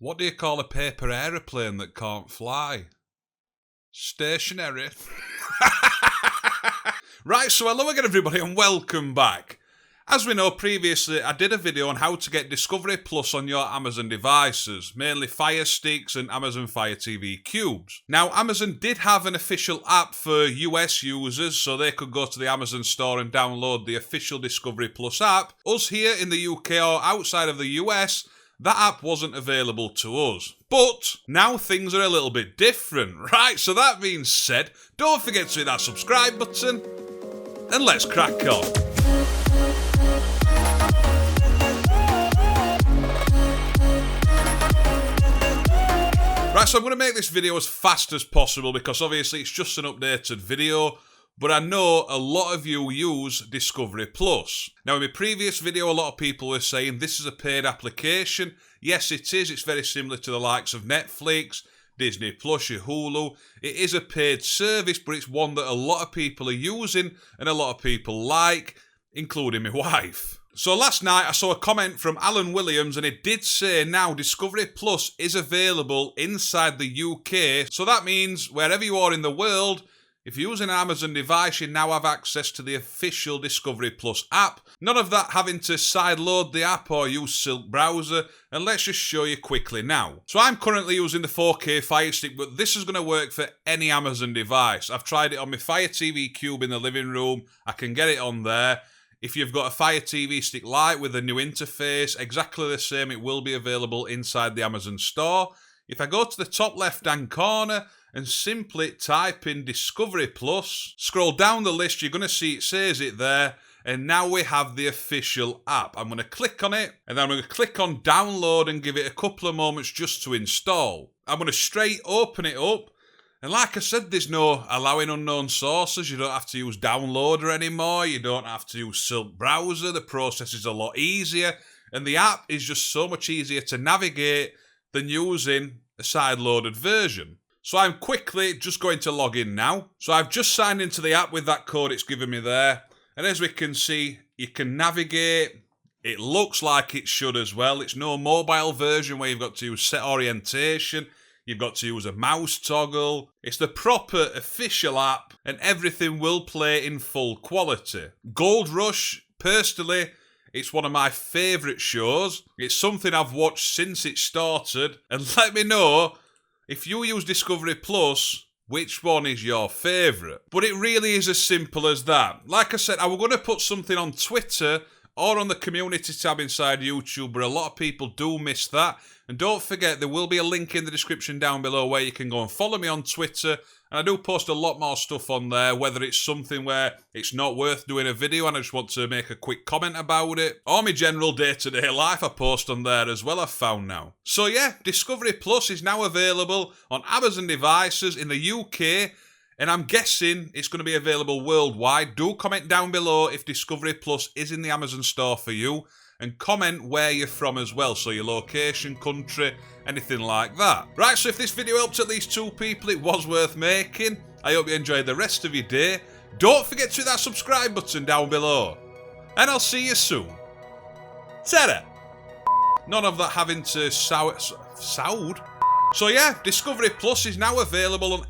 What do you call a paper aeroplane that can't fly? Stationary. Right, so hello again everybody and welcome back. As we know previously, I did a video on how to get Discovery Plus on your Amazon devices, mainly Firesticks and Amazon Fire TV Cubes. Now, Amazon did have an official app for US users, so they could go to the Amazon store and download the official Discovery Plus app. Us here in the UK or outside of the US, that app wasn't available to us. But now things are a little bit different, right? So that being said, don't forget to hit that subscribe button, and let's crack on. Right, so I'm going to make this video as fast as possible because obviously it's just an updated video, but I know a lot of you use Discovery Plus. Now, in my previous video, a lot of people were saying this is a paid application. Yes, it is. It's very similar to the likes of Netflix, Disney Plus, your Hulu. It is a paid service, but it's one that a lot of people are using and a lot of people like, including my wife. So last night I saw a comment from Alan Williams and it did say now Discovery Plus is available inside the UK. So that means wherever you are in the world, if you're using an Amazon device, you now have access to the official Discovery Plus app. None of that having to sideload the app or use Silk browser. And let's just show you quickly now. So I'm currently using the 4K Firestick, but this is going to work for any Amazon device. I've tried it on my Fire TV Cube in the living room. I can get it on there. If you've got a Fire TV Stick Lite with a new interface, exactly the same, it will be available inside the Amazon store. If I go to the top left-hand corner and simply type in Discovery Plus, scroll down the list, you're going to see it says it there, and now we have the official app. I'm going to click on it, and then I'm going to click on download and give it a couple of moments just to install. I'm going to straight open it up. And like I said, there's no allowing unknown sources. You don't have to use Downloader anymore. You don't have to use Silk browser. The process is a lot easier. And the app is just so much easier to navigate than using a side-loaded version. So I'm quickly just going to log in now. So I've just signed into the app with that code it's given me there. And as we can see, you can navigate. It looks like it should as well. It's no mobile version where you've got to use set orientation. You've got to use a mouse toggle. It's the proper official app and everything will play in full quality. Gold Rush, personally, it's one of my favourite shows. It's something I've watched since it started. And let me know, if you use Discovery Plus, which one is your favourite? But it really is as simple as that. Like I said, I was going to put something on Twitter or on the community tab inside YouTube, but a lot of people do miss that. And don't forget, there will be a link in the description down below where you can go and follow me on Twitter. And I do post a lot more stuff on there, whether it's something where it's not worth doing a video and I just want to make a quick comment about it, or my general day-to-day life I post on there as well, I've found now. So yeah, Discovery Plus is now available on Amazon devices in the UK, and I'm guessing it's going to be available worldwide. Do comment down below if Discovery Plus is in the Amazon store for you, and comment where you're from as well, so your location, country, anything like that. Right, so if this video helped at least 2 people, it was worth making. I hope you enjoyed the rest of your day. Don't forget to hit that subscribe button down below. And I'll see you soon. Ta-da! None of that having to sound. So yeah, Discovery Plus is now available on